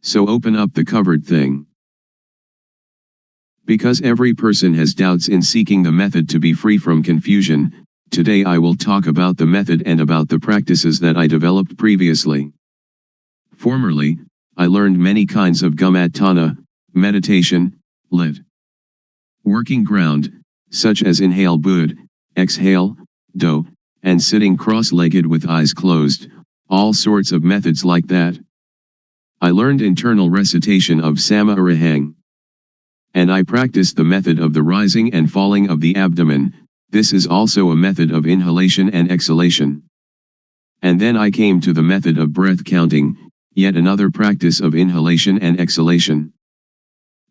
So open up the covered thing. Because every person has doubts in seeking the method to be free from confusion, today I will talk about the method and about the practices that I developed previously. Formerly, I learned many kinds of gumatana, meditation, lit. Working ground, such as inhale bud, exhale, do, and sitting cross-legged with eyes closed, all sorts of methods like that. I learned internal recitation of Sama Arahang. And I practiced the method of the rising and falling of the abdomen. This is also a method of inhalation and exhalation. And then I came to the method of breath counting, yet another practice of inhalation and exhalation.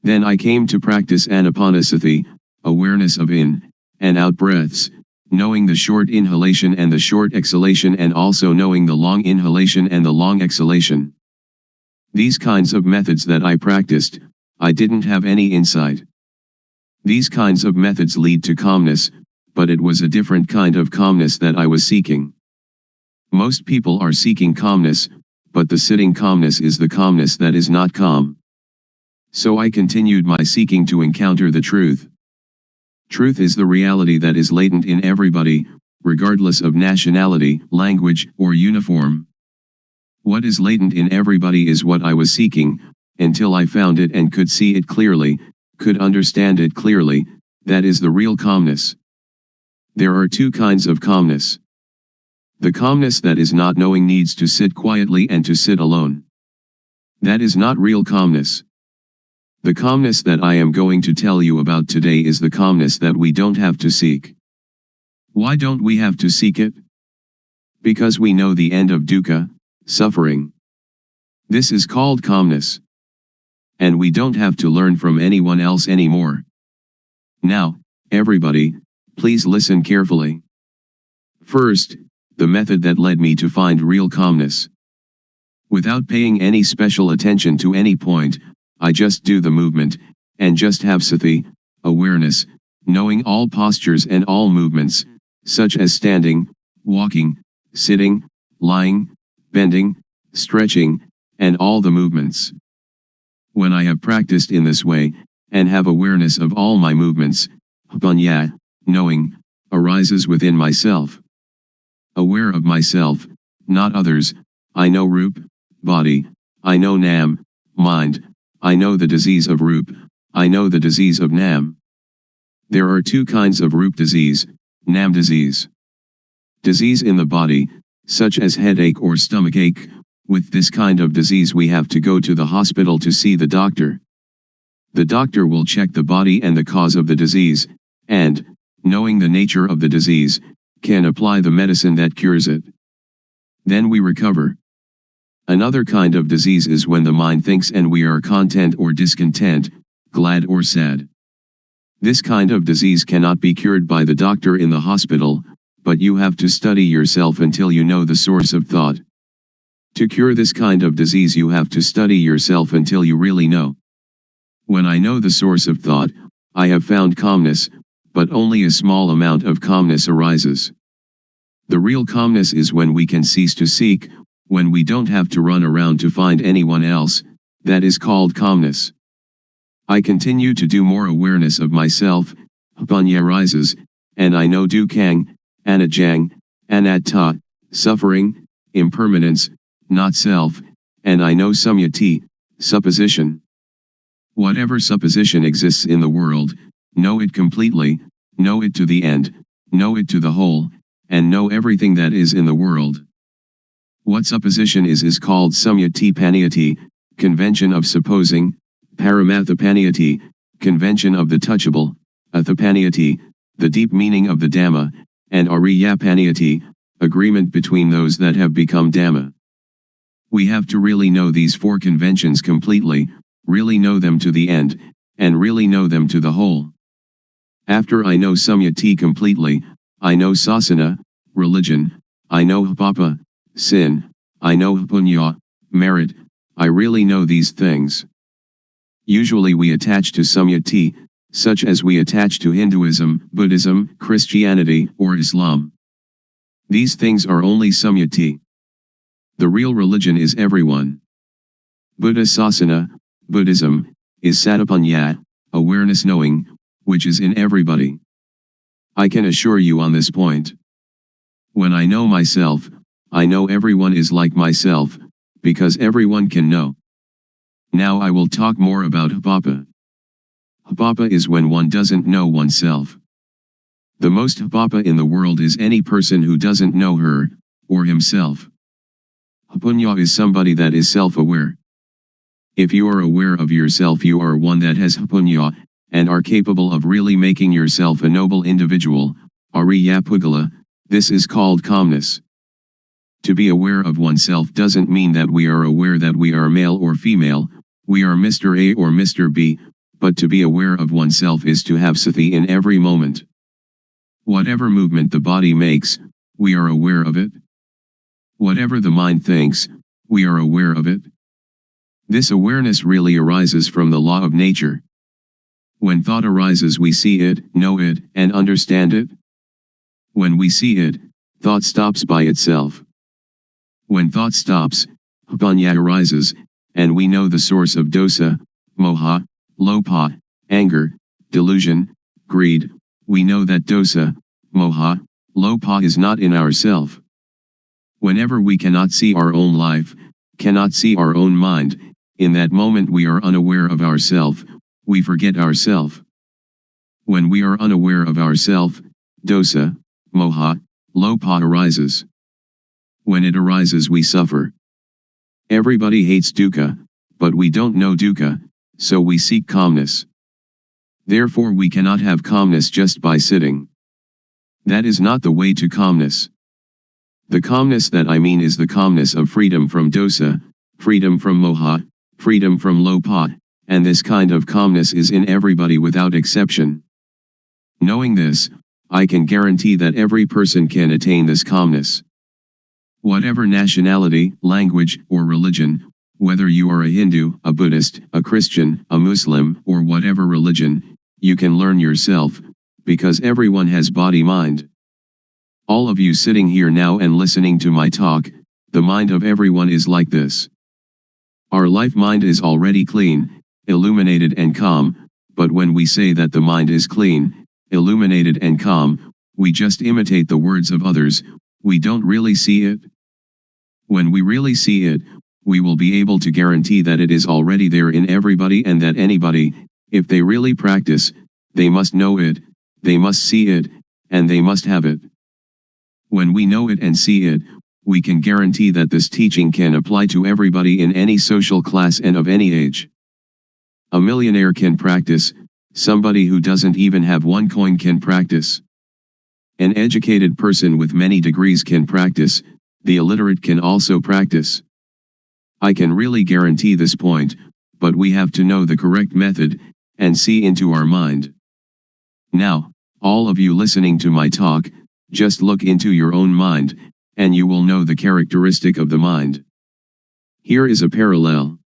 Then I came to practice anapanasati, awareness of in and out breaths, knowing the short inhalation and the short exhalation, and also knowing the long inhalation and the long exhalation. These kinds of methods that I practiced, I didn't have any insight. These kinds of methods lead to calmness, but it was a different kind of calmness that I was seeking. Most people are seeking calmness, but the sitting calmness is the calmness that is not calm. So I continued my seeking to encounter the truth. Truth is the reality that is latent in everybody, regardless of nationality, language, or uniform. What is latent in everybody is what I was seeking, until I found it and could see it clearly, could understand it clearly. That is the real calmness. There are two kinds of calmness. The calmness that is not knowing needs to sit quietly and to sit alone. That is not real calmness. The calmness that I am going to tell you about today is the calmness that we don't have to seek. Why don't we have to seek it? Because we know the end of dukkha, suffering. This is called calmness. And we don't have to learn from anyone else anymore. Now, everybody, please listen carefully. First, the method that led me to find real calmness. Without paying any special attention to any point, I just do the movement, and just have sati, awareness, knowing all postures and all movements, such as standing, walking, sitting, lying, bending, stretching, and all the movements. When I have practiced in this way, and have awareness of all my movements, panya, knowing, arises within myself. Aware of myself, not others, I know rup, body, I know nam, mind, I know the disease of rup, I know the disease of nam. There are two kinds of rup disease, nam disease. Disease in the body, such as headache or stomachache. With this kind of disease we have to go to the hospital to see the doctor. The doctor will check the body and the cause of the disease, and, knowing the nature of the disease, can apply the medicine that cures it. Then we recover. Another kind of disease is when the mind thinks and we are content or discontent, glad or sad. This kind of disease cannot be cured by the doctor in the hospital, but you have to study yourself until you know the source of thought. To cure this kind of disease you have to study yourself until you really know. When I know the source of thought, I have found calmness, but only a small amount of calmness arises. The real calmness is when we can cease to seek, when we don't have to run around to find anyone else. That is called calmness. I continue to do more awareness of myself, panya rises, and I know dukkang, anajang, anatta, suffering, impermanence, not self, and I know samyati, supposition. Whatever supposition exists in the world, know it completely, know it to the end, know it to the whole, and know everything that is in the world. What supposition is called samyati paniyati, convention of supposing, paramathapaniyati, convention of the touchable, athapaniyati, the deep meaning of the Dhamma, and ariyapaniyati, agreement between those that have become Dhamma. We have to really know these four conventions completely, really know them to the end, and really know them to the whole. After I know Samyati completely, I know Sasana, religion, I know Papa, sin, I know Punya, merit, I really know these things. Usually we attach to Samyati, such as we attach to Hinduism, Buddhism, Christianity, or Islam. These things are only Samyati. The real religion is everyone. Buddha Sasana, Buddhism, is Satapanya, awareness knowing, which is in everybody. I can assure you on this point. When I know myself, I know everyone is like myself, because everyone can know. Now I will talk more about Hapapa. Hapapa is when one doesn't know oneself. The most Hapapa in the world is any person who doesn't know her, or himself. Hapunya is somebody that is self-aware. If you are aware of yourself, you are one that has Hapunya, and are capable of really making yourself a noble individual, Ariya Pugala. This is called calmness. To be aware of oneself doesn't mean that we are aware that we are male or female, we are Mr. A or Mr. B, but to be aware of oneself is to have sati in every moment. Whatever movement the body makes, we are aware of it. Whatever the mind thinks, we are aware of it. This awareness really arises from the law of nature. When thought arises, we see it, know it, and understand it. When we see it, thought stops by itself. When thought stops, Hapanya arises, and we know the source of dosa, moha, lopa, anger, delusion, greed. We know that dosa, moha, lopa is not in ourself. Whenever we cannot see our own life, cannot see our own mind, in that moment we are unaware of ourself, we forget ourself. When we are unaware of ourself, dosa, moha, lopa arises. When it arises, we suffer. Everybody hates dukkha, but we don't know dukkha, so we seek calmness. Therefore we cannot have calmness just by sitting. That is not the way to calmness. The calmness that I mean is the calmness of freedom from dosa, freedom from moha, freedom from lopa, and this kind of calmness is in everybody without exception. Knowing this, I can guarantee that every person can attain this calmness. Whatever nationality, language, or religion, whether you are a Hindu, a Buddhist, a Christian, a Muslim, or whatever religion, you can learn yourself, because everyone has body-mind. All of you sitting here now and listening to my talk, the mind of everyone is like this. Our life mind is already clean, illuminated and calm, but when we say that the mind is clean, illuminated and calm, we just imitate the words of others, we don't really see it. When we really see it, we will be able to guarantee that it is already there in everybody and that anybody, if they really practice, they must know it, they must see it, and they must have it. When we know it and see it, we can guarantee that this teaching can apply to everybody in any social class and of any age. A millionaire can practice, somebody who doesn't even have one coin can practice. An educated person with many degrees can practice, the illiterate can also practice. I can really guarantee this point, but we have to know the correct method, and see into our mind. Now, all of you listening to my talk, just look into your own mind, and you will know the characteristic of the mind. Here is a parallel.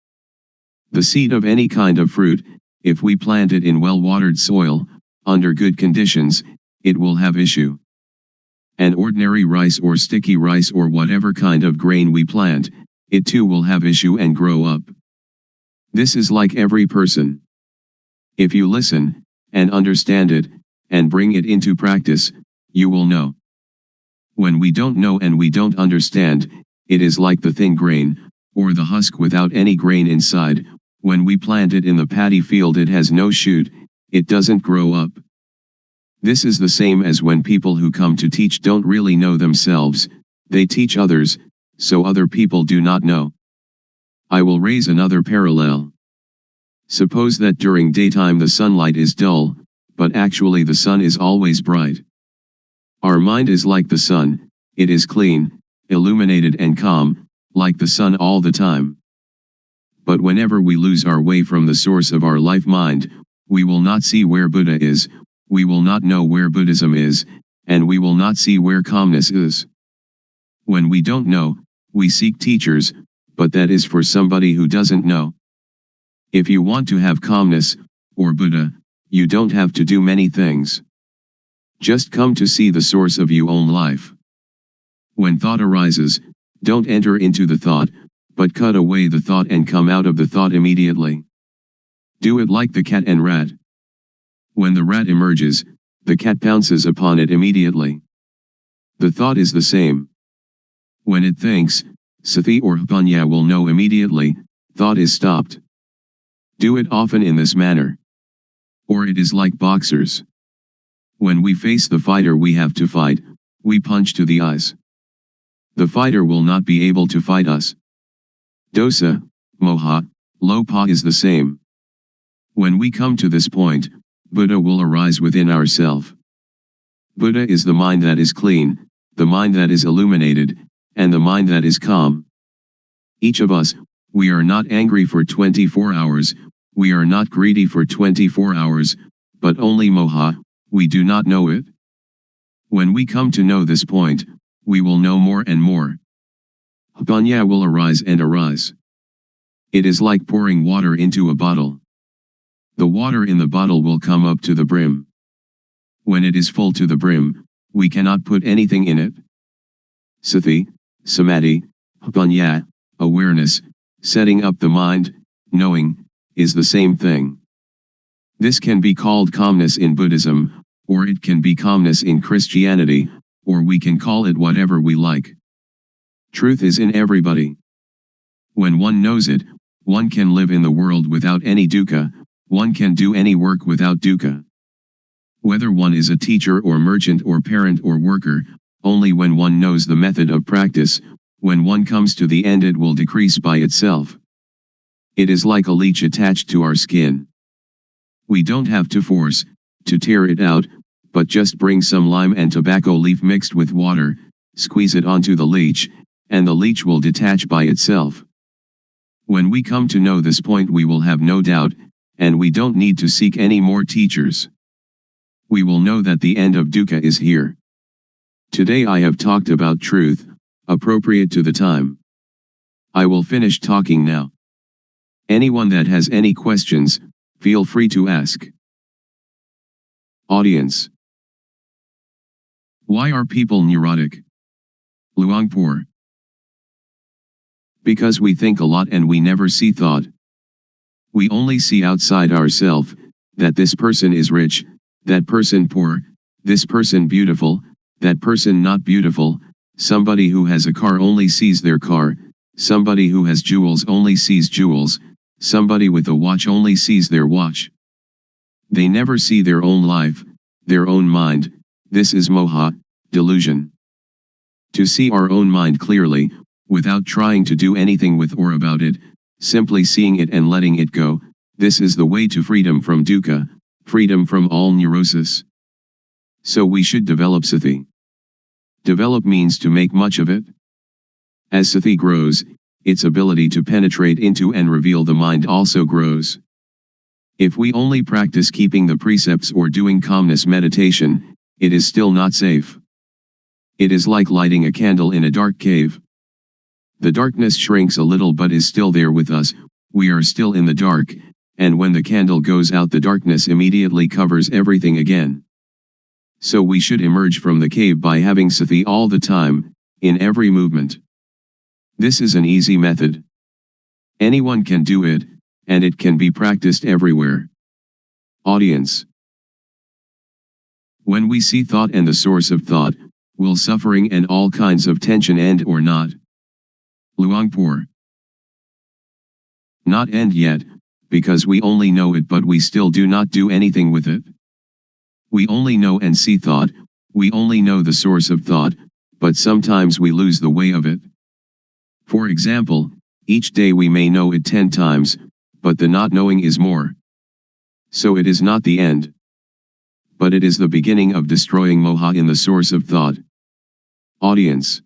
The seed of any kind of fruit, if we plant it in well-watered soil, under good conditions, it will have issue. An ordinary rice or sticky rice or whatever kind of grain we plant, it too will have issue and grow up. This is like every person. If you listen, and understand it, and bring it into practice, you will know. When we don't know and we don't understand, it is like the thin grain, or the husk without any grain inside. When we plant it in the paddy field, it has no shoot, it doesn't grow up. This is the same as when people who come to teach don't really know themselves, they teach others, so other people do not know. I will raise another parallel. Suppose that during daytime the sunlight is dull, but actually the sun is always bright. Our mind is like the sun, It is clean, illuminated and calm, like the sun all the time. But whenever we lose our way from the source of our life mind, we will not see where Buddha is, we will not know where Buddhism is, and we will not see where calmness is. When we don't know, we seek teachers, but that is for somebody who doesn't know. If you want to have calmness, or Buddha, you don't have to do many things. Just come to see the source of your own life. When thought arises, don't enter into the thought, but cut away the thought and come out of the thought immediately. Do it like the cat and rat. When the rat emerges, the cat pounces upon it immediately. The thought is the same. When it thinks, sati or panya will know immediately, thought is stopped. Do it often in this manner. Or it is like boxers. When we face the fighter we have to fight, we punch to the eyes. The fighter will not be able to fight us. Dosa, moha, lopa is the same. When we come to this point, Buddha will arise within ourself. Buddha is the mind that is clean, the mind that is illuminated, and the mind that is calm. Each of us, we are not angry for 24 hours, we are not greedy for 24 hours, but only moha, we do not know it. When we come to know this point, we will know more and more. Panya will arise and arise. It is like pouring water into a bottle. The water in the bottle will come up to the brim. When it is full to the brim, we cannot put anything in it. Sati, samadhi, panya, awareness, setting up the mind, knowing, is the same thing. This can be called calmness in Buddhism, or it can be calmness in Christianity, or we can call it whatever we like. Truth is in everybody. When one knows it, one can live in the world without any dukkha, one can do any work without dukkha. Whether one is a teacher or merchant or parent or worker, only when one knows the method of practice, when one comes to the end it will decrease by itself. It is like a leech attached to our skin. We don't have to force, to tear it out, but just bring some lime and tobacco leaf mixed with water, squeeze it onto the leech, and the leech will detach by itself. When we come to know this point we will have no doubt, and we don't need to seek any more teachers. We will know that the end of dukkha is here. Today I have talked about truth, appropriate to the time. I will finish talking now. Anyone that has any questions, feel free to ask. Audience. Why are people neurotic? Luangpor. Because we think a lot and we never see thought. We only see outside ourselves, that this person is rich, that person poor, this person beautiful, that person not beautiful, somebody who has a car only sees their car, somebody who has jewels only sees jewels, somebody with a watch only sees their watch. They never see their own life, their own mind. This is moha, delusion. To see our own mind clearly, without trying to do anything with or about it, simply seeing it and letting it go, this is the way to freedom from dukkha, freedom from all neurosis. So we should develop sati. Develop means to make much of it. As sati grows, its ability to penetrate into and reveal the mind also grows. If we only practice keeping the precepts or doing calmness meditation, it is still not safe. It is like lighting a candle in a dark cave. The darkness shrinks a little but is still there with us, we are still in the dark, and when the candle goes out the darkness immediately covers everything again. So we should emerge from the cave by having sati all the time, in every movement. This is an easy method. Anyone can do it, and it can be practiced everywhere. Audience. When we see thought and the source of thought, will suffering and all kinds of tension end or not? Luangpor. Not end yet, because we only know it but we still do not do anything with it. We only know and see thought, we only know the source of thought, but sometimes we lose the way of it. For example, each day we may know it 10 times, but the not knowing is more. So it is not the end. But it is the beginning of destroying moha in the source of thought. Audience.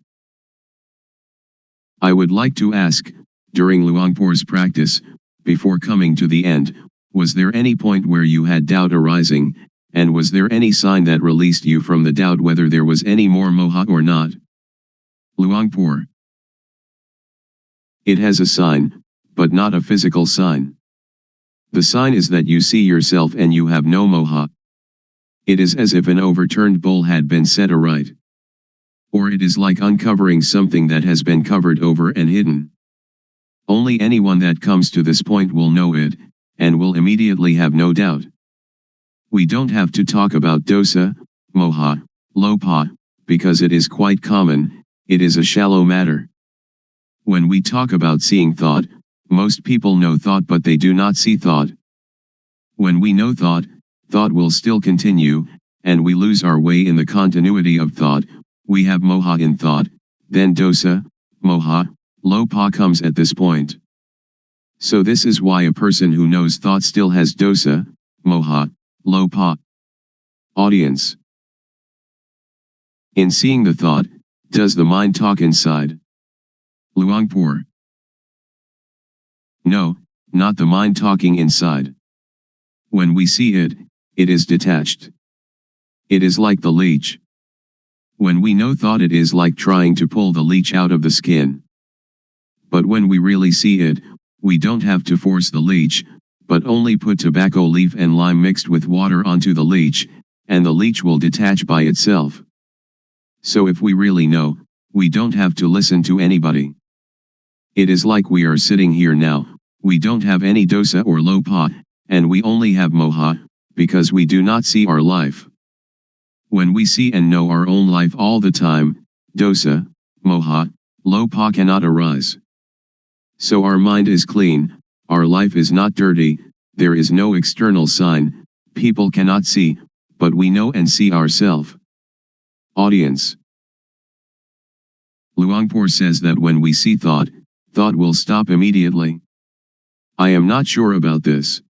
I would like to ask, during Luangpor's practice, before coming to the end, was there any point where you had doubt arising, and was there any sign that released you from the doubt whether there was any more moha or not? Luangpor. It has a sign, but not a physical sign. The sign is that you see yourself and you have no moha. It is as if an overturned bowl had been set aright. Or it is like uncovering something that has been covered over and hidden. Only anyone that comes to this point will know it, and will immediately have no doubt. We don't have to talk about dosa, moha, lopa, because it is quite common, it is a shallow matter. When we talk about seeing thought, most people know thought but they do not see thought. When we know thought, thought will still continue, and we lose our way in the continuity of thought. We have moha in thought, then dosa, moha, lopa comes at this point. So this is why a person who knows thought still has dosa, moha, lopa. Audience. In seeing the thought, does the mind talk inside? Luangpor. No, not the mind talking inside. When we see it, it is detached. It is like the leech. When we know thought, it is like trying to pull the leech out of the skin. But when we really see it, we don't have to force the leech, but only put tobacco leaf and lime mixed with water onto the leech, and the leech will detach by itself. So if we really know, we don't have to listen to anybody. It is like we are sitting here now, we don't have any dosa or lopa, and we only have moha, because we do not see our life. When we see and know our own life all the time, dosa, moha, lopa cannot arise. So our mind is clean, our life is not dirty, there is no external sign, people cannot see, but we know and see ourselves. Audience. Luangpor says that when we see thought, thought will stop immediately. I am not sure about this.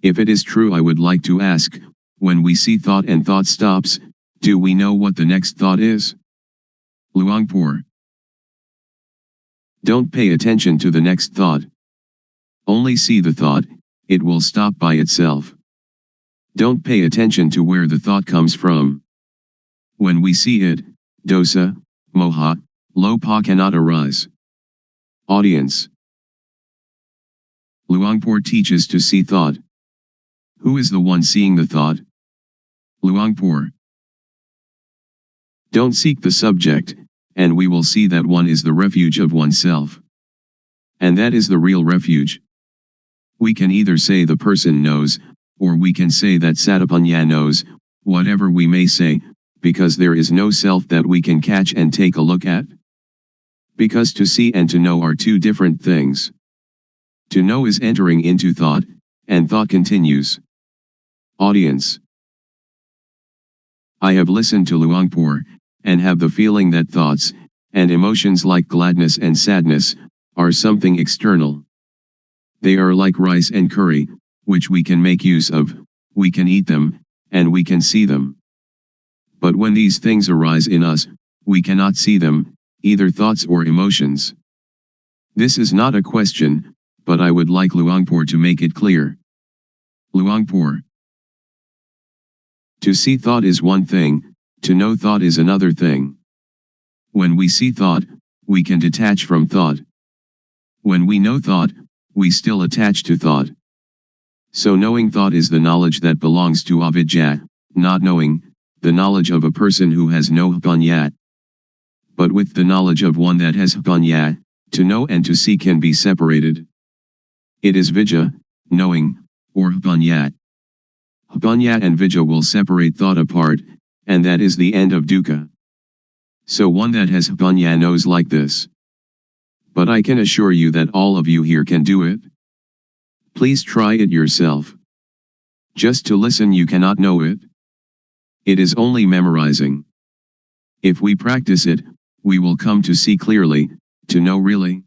If it is true, I would like to ask, when we see thought and thought stops, do we know what the next thought is? Luangpor. Don't pay attention to the next thought. Only see the thought, it will stop by itself. Don't pay attention to where the thought comes from. When we see it, dosa, moha, lopa cannot arise. Audience. Luangpor teaches to see thought. Who is the one seeing the thought? Luangpor. Don't seek the subject, and we will see that one is the refuge of oneself. And that is the real refuge. We can either say the person knows, or we can say that Satapanya knows, whatever we may say, because there is no self that we can catch and take a look at. Because to see and to know are two different things. To know is entering into thought, and thought continues. Audience. I have listened to Luangpor, and have the feeling that thoughts, and emotions like gladness and sadness, are something external. They are like rice and curry, which we can make use of, we can eat them, and we can see them. But when these things arise in us, we cannot see them, either thoughts or emotions. This is not a question, but I would like Luangpor to make it clear. Luangpor. To see thought is one thing, to know thought is another thing. When we see thought, we can detach from thought. When we know thought, we still attach to thought. So knowing thought is the knowledge that belongs to avidya, not knowing, the knowledge of a person who has no panya. But with the knowledge of one that has panya, to know and to see can be separated. It is vidya, knowing, or panya. Panya and vidya will separate thought apart, and that is the end of dukkha. So one that has panya knows like this. But I can assure you that all of you here can do it. Please try it yourself. Just to listen you cannot know it. It is only memorizing. If we practice it, we will come to see clearly, to know really.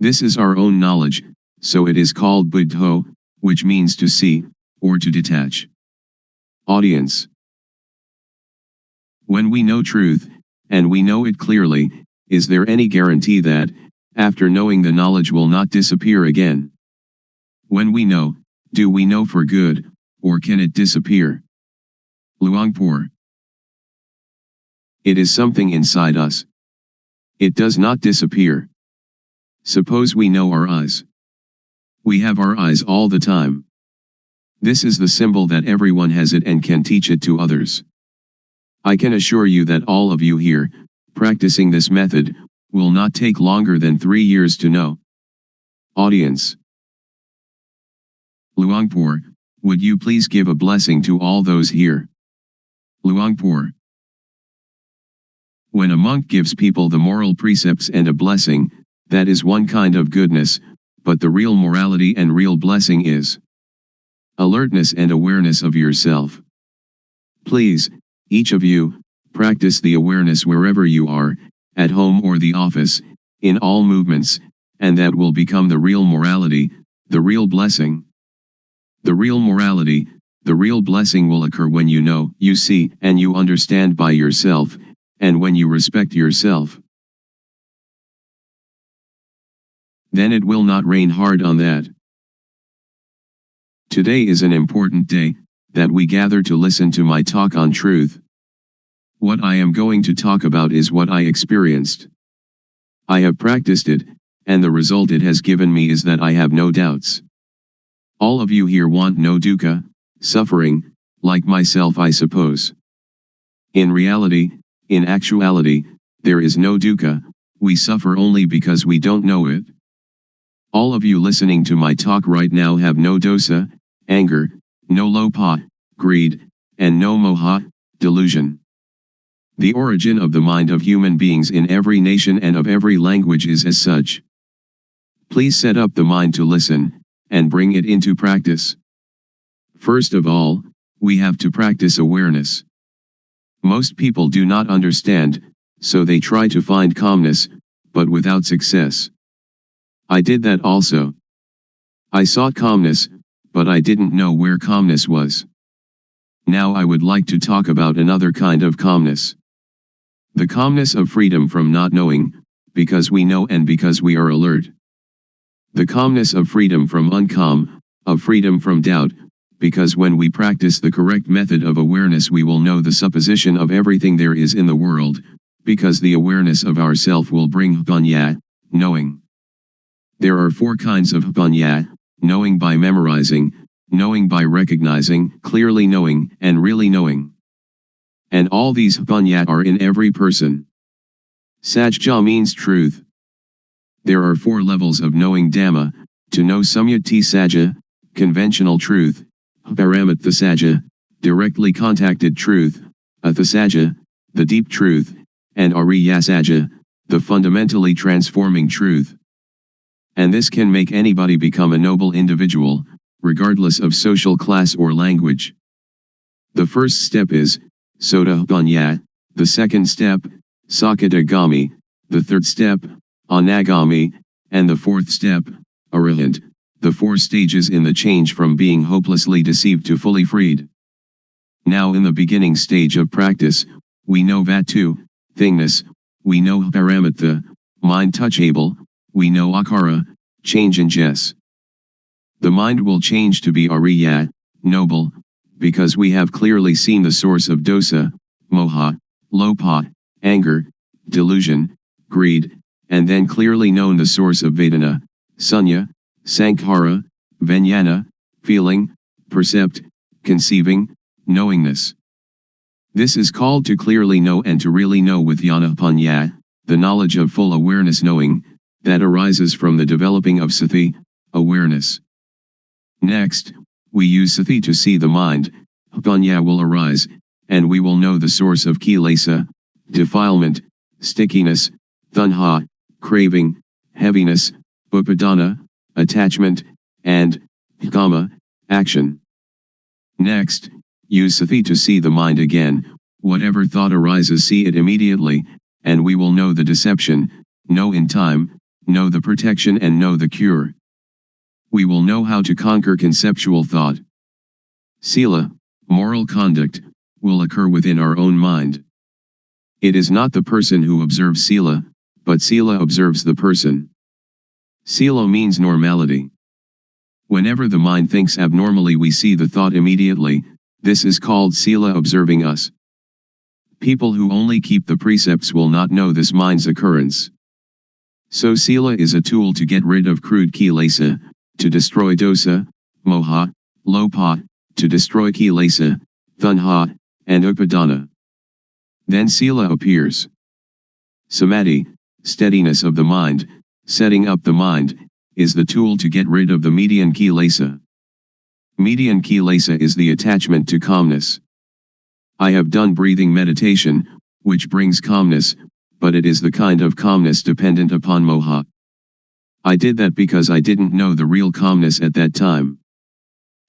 This is our own knowledge, so it is called buddho, which means to see, or to detach. Audience. When we know truth, and we know it clearly, is there any guarantee that, after knowing, the knowledge will not disappear again? When we know, do we know for good, or can it disappear? Luangpor. It is something inside us. It does not disappear. Suppose we know our eyes. We have our eyes all the time. This is the symbol that everyone has it and can teach it to others. I can assure you that all of you here, practicing this method, will not take longer than 3 years to know. Audience. Luangpor, would you please give a blessing to all those here? Luangpor. When a monk gives people the moral precepts and a blessing, that is one kind of goodness, but the real morality and real blessing is alertness and awareness of yourself. Please, each of you, practice the awareness wherever you are, at home or the office, in all movements, and that will become the real morality, the real blessing. The real morality, the real blessing will occur when you know, you see, and you understand by yourself, and when you respect yourself. Then it will not rain hard on that. Today is an important day, that we gather to listen to my talk on truth. What I am going to talk about is what I experienced. I have practiced it, and the result it has given me is that I have no doubts. All of you here want no dukkha, suffering, like myself, I suppose. In reality, in actuality, there is no dukkha, we suffer only because we don't know it. All of you listening to my talk right now have no dosa, anger, no lobha, greed, and no moha, delusion. The origin of the mind of human beings in every nation and of every language is as such. Please set up the mind to listen, and bring it into practice. First of all, we have to practice awareness. Most people do not understand, so they try to find calmness, but without success. I did that also. I sought calmness, but I didn't know where calmness was. Now I would like to talk about another kind of calmness. The calmness of freedom from not knowing, because we know and because we are alert. The calmness of freedom from uncalm, of freedom from doubt, because when we practice the correct method of awareness we will know the supposition of everything there is in the world, because the awareness of ourself will bring panya, knowing. There are 4 kinds of panya: knowing by memorizing, knowing by recognizing, clearly knowing, and really knowing. And all these panya are in every person. Sajja means truth. There are 4 levels of knowing Dhamma: to know Samyati Sajja, conventional truth; Paramatha Sajja, directly contacted truth; Athasajja, the deep truth; and Ariya Sajja, the fundamentally transforming truth. And this can make anybody become a noble individual, regardless of social class or language. The first step is Sotapanya, the second step, Sakadagami, the third step, Anagami, and the fourth step, Arahant, the 4 stages in the change from being hopelessly deceived to fully freed. Now in the beginning stage of practice, we know Vatu, thingness, we know Paramatha, mind touchable, we know Akara, change in Jess. The mind will change to be Ariya, noble, because we have clearly seen the source of dosa, moha, lobha, anger, delusion, greed, and then clearly known the source of Vedana, sunya, sankhara, vijnana, feeling, percept, conceiving, knowingness. This is called to clearly know and to really know with jnana-panya, the knowledge of full awareness knowing, that arises from the developing of sati, awareness. Next, we use sati to see the mind, panya will arise, and we will know the source of kilesa, defilement, stickiness, tanha, craving, heaviness, upadana, attachment, and kama, action. Next, use sati to see the mind again, whatever thought arises see it immediately, and we will know the deception, know in time, know the protection and know the cure. We will know how to conquer conceptual thought. Sila, moral conduct, will occur within our own mind. It is not the person who observes sila, but sila observes the person. Sila means normality. Whenever the mind thinks abnormally, we see the thought immediately. This is called sila observing us. People who only keep the precepts will not know this mind's occurrence. So sila is a tool to get rid of crude kilesa, to destroy dosa, moha, lopa, to destroy kilesa, tanha, and upadana. Then sila appears. Samadhi, steadiness of the mind, setting up the mind, is the tool to get rid of the median kilesa. Median kilesa is the attachment to calmness. I have done breathing meditation, which brings calmness, but it is the kind of calmness dependent upon moha. I did that because I didn't know the real calmness at that time.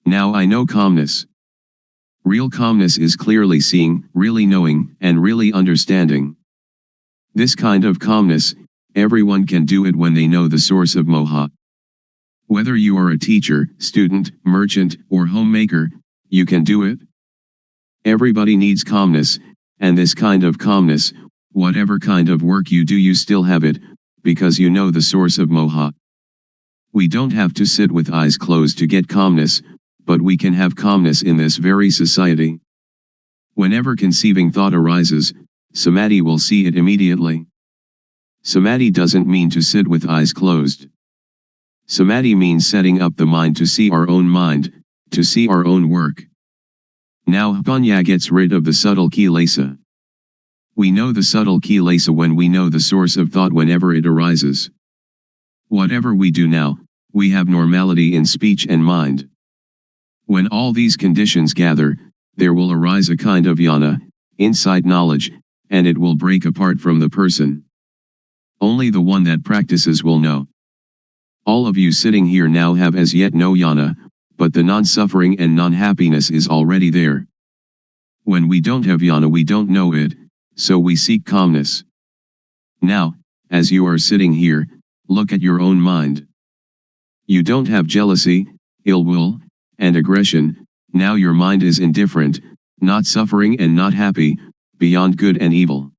Now I know calmness. Real calmness is clearly seeing, really knowing, and really understanding. This kind of calmness, everyone can do it when they know the source of moha. Whether you are a teacher, student, merchant, or homemaker, you can do it. Everybody needs calmness, and this kind of calmness, whatever kind of work you do, you still have it, because you know the source of moha. We don't have to sit with eyes closed to get calmness, but we can have calmness in this very society. Whenever conceiving thought arises, samadhi will see it immediately. Samadhi doesn't mean to sit with eyes closed. Samadhi means setting up the mind to see our own mind, to see our own work. Now panya gets rid of the subtle kilesa. We know the subtle kilesa when we know the source of thought whenever it arises. Whatever we do now, we have normality in speech and mind. When all these conditions gather, there will arise a kind of jnana, insight knowledge, and it will break apart from the person. Only the one that practices will know. All of you sitting here now have as yet no jnana, but the non-suffering and non-happiness is already there. When we don't have jnana, we don't know it, so we seek calmness. Now, as you are sitting here, look at your own mind. You don't have jealousy, ill will, and aggression. Now your mind is indifferent, not suffering and not happy, beyond good and evil.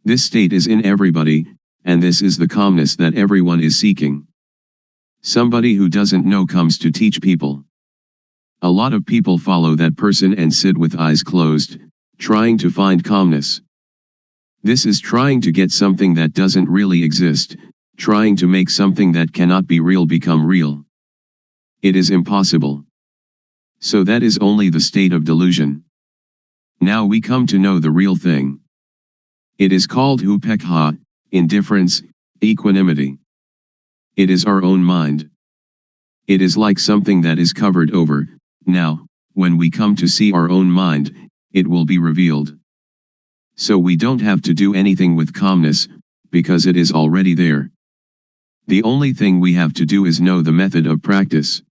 This state is in everybody, and this is the calmness that everyone is seeking. Somebody who doesn't know comes to teach people. A lot of people follow that person and sit with eyes closed, trying to find calmness. This is trying to get something that doesn't really exist, trying to make something that cannot be real become real. It is impossible. So that is only the state of delusion. Now we come to know the real thing. It is called upekha, indifference, equanimity. It is our own mind. It is like something that is covered over. Now, when we come to see our own mind, it will be revealed. So we don't have to do anything with calmness, because it is already there. The only thing we have to do is know the method of practice.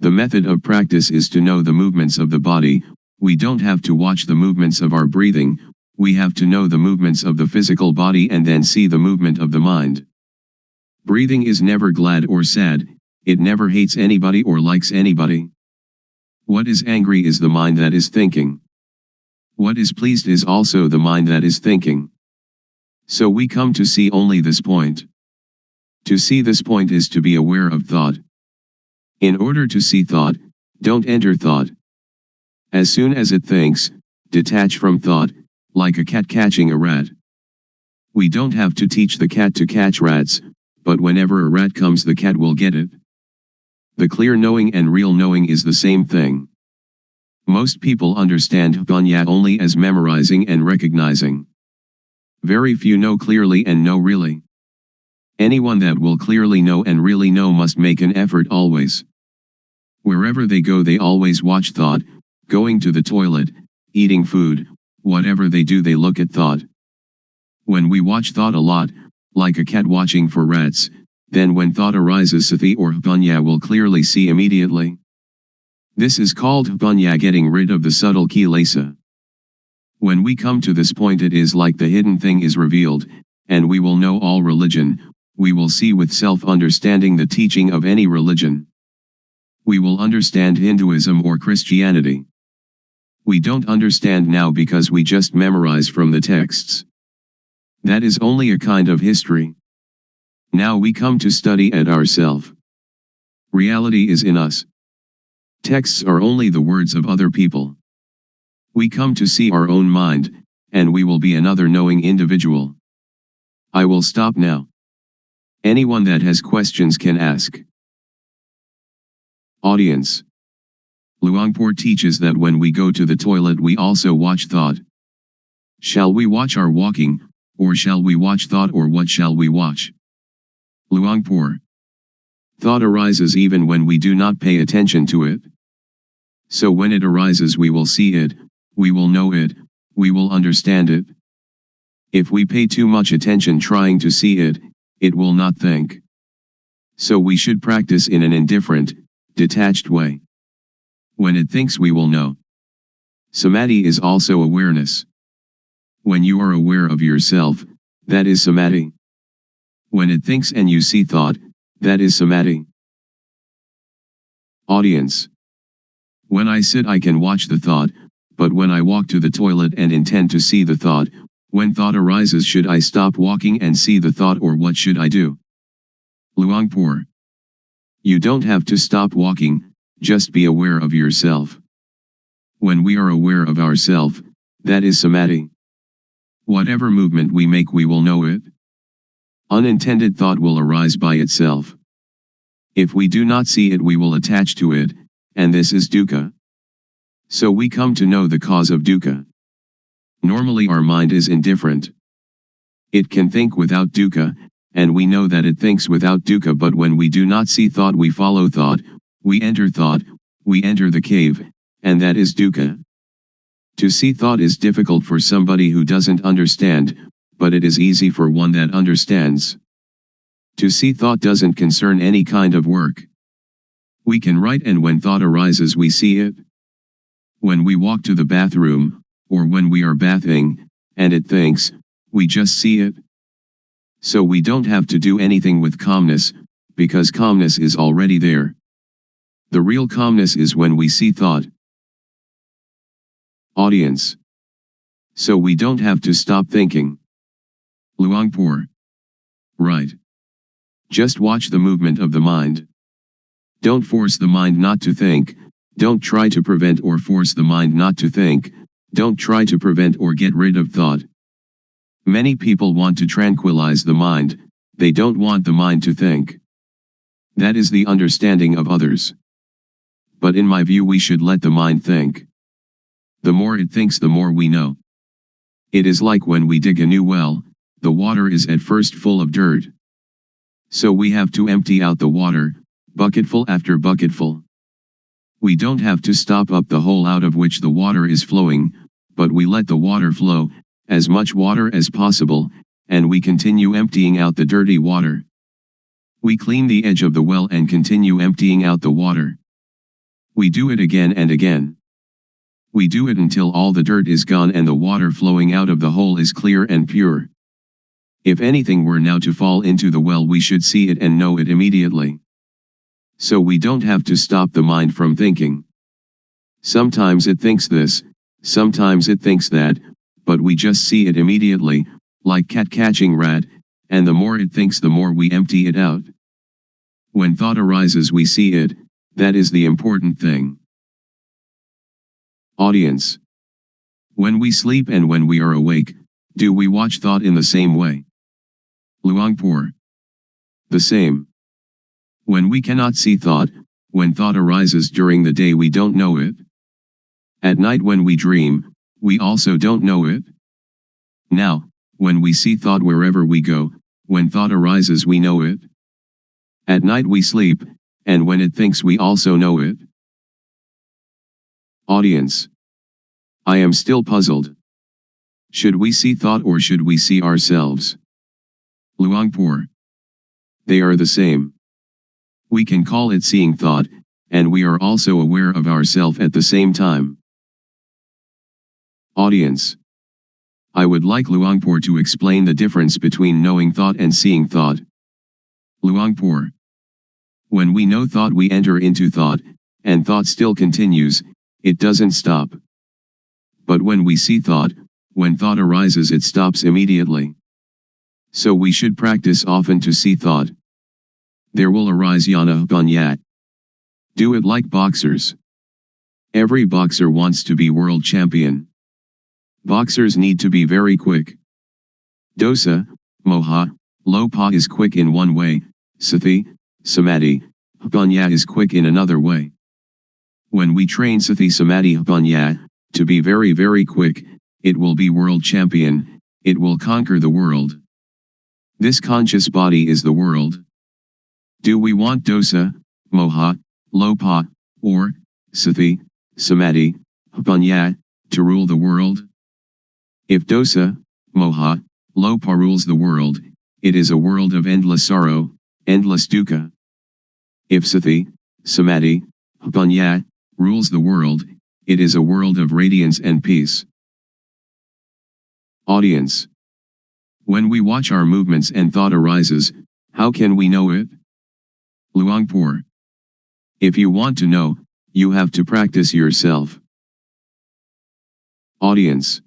The method of practice is to know the movements of the body. We don't have to watch the movements of our breathing, we have to know the movements of the physical body and then see the movement of the mind. Breathing is never glad or sad, it never hates anybody or likes anybody. What is angry is the mind that is thinking. What is pleased is also the mind that is thinking. So we come to see only this point. To see this point is to be aware of thought. In order to see thought, don't enter thought. As soon as it thinks, detach from thought, like a cat catching a rat. We don't have to teach the cat to catch rats, but whenever a rat comes the cat will get it. The clear knowing and real knowing is the same thing. Most people understand panya only as memorizing and recognizing. Very few know clearly and know really. Anyone that will clearly know and really know must make an effort always. Wherever they go they always watch thought, going to the toilet, eating food, whatever they do they look at thought. When we watch thought a lot, like a cat watching for rats, then when thought arises sati or panya will clearly see immediately. This is called panya, getting rid of the subtle kilesa. When we come to this point it is like the hidden thing is revealed, and we will know all religion, we will see with self-understanding the teaching of any religion. We will understand Hinduism or Christianity. We don't understand now because we just memorize from the texts. That is only a kind of history. Now we come to study at ourself. Reality is in us. Texts are only the words of other people. We come to see our own mind, and we will be another knowing individual. I will stop now. Anyone that has questions can ask. Audience. Luangpor teaches that when we go to the toilet we also watch thought. Shall we watch our walking, or shall we watch thought, or what shall we watch? Luangpor. Thought arises even when we do not pay attention to it. So when it arises we will see it, we will know it, we will understand it. If we pay too much attention trying to see it, it will not think. So we should practice in an indifferent, detached way. When it thinks we will know. Samadhi is also awareness. When you are aware of yourself, that is samadhi. When it thinks and you see thought, that is samadhi. Audience. When I sit I can watch the thought, but when I walk to the toilet and intend to see the thought, when thought arises should I stop walking and see the thought, or what should I do? Luangpor. You don't have to stop walking, just be aware of yourself. When we are aware of ourself, that is samadhi. Whatever movement we make we will know it. Unintended thought will arise by itself. If we do not see it we will attach to it, and this is dukkha. So we come to know the cause of dukkha. Normally our mind is indifferent. It can think without dukkha, and we know that it thinks without dukkha, but when we do not see thought we follow thought, we enter the cave, and that is dukkha. To see thought is difficult for somebody who doesn't understand, but it is easy for one that understands. To see thought doesn't concern any kind of work. We can write, and when thought arises we see it. When we walk to the bathroom, or when we are bathing, and it thinks, we just see it. So we don't have to do anything with calmness, because calmness is already there. The real calmness is when we see thought. Audience. So we don't have to stop thinking. Luangpor. Right. Just watch the movement of the mind. Don't force the mind not to think, don't try to prevent or force the mind not to think, don't try to prevent or get rid of thought. Many people want to tranquilize the mind, they don't want the mind to think. That is the understanding of others. But in my view we should let the mind think. The more it thinks the more we know. It is like when we dig a new well, the water is at first full of dirt. So we have to empty out the water, bucketful after bucketful. We don't have to stop up the hole out of which the water is flowing, but we let the water flow, as much water as possible, and we continue emptying out the dirty water. We clean the edge of the well and continue emptying out the water. We do it again and again. We do it until all the dirt is gone and the water flowing out of the hole is clear and pure. If anything were now to fall into the well we should see it and know it immediately. So we don't have to stop the mind from thinking. Sometimes it thinks this, sometimes it thinks that, but we just see it immediately, like cat catching rat, and the more it thinks the more we empty it out. When thought arises we see it, that is the important thing. Audience. When we sleep and when we are awake, do we watch thought in the same way? Luangpor. The same. When we cannot see thought, when thought arises during the day we don't know it. At night when we dream, we also don't know it. Now, when we see thought wherever we go, when thought arises we know it. At night we sleep, and when it thinks we also know it. Audience. I am still puzzled. Should we see thought or should we see ourselves? Luangpor. They are the same. We can call it seeing thought, and we are also aware of ourself at the same time. Audience. I would like Luangpor to explain the difference between knowing thought and seeing thought. Luangpor. When we know thought we enter into thought, and thought still continues, it doesn't stop. But when we see thought, when thought arises it stops immediately. So we should practice often to see thought. There will arise yana banyat. Do it like boxers. Every boxer wants to be world champion. Boxers need to be very quick. Dosa, moha, lopa is quick in one way, sati, samadhi, panya is quick in another way. When we train sati samadhi panya, to be very very quick, it will be world champion, it will conquer the world. This conscious body is the world. Do we want dosa, moha, lopa, or sati, samadhi, panya, to rule the world? If dosa, moha, lopa rules the world, it is a world of endless sorrow, endless dukkha. If sati, samadhi, panya, rules the world, it is a world of radiance and peace. Audience. When we watch our movements and thought arises, how can we know it? Luangpor. If you want to know, you have to practice yourself. Audience.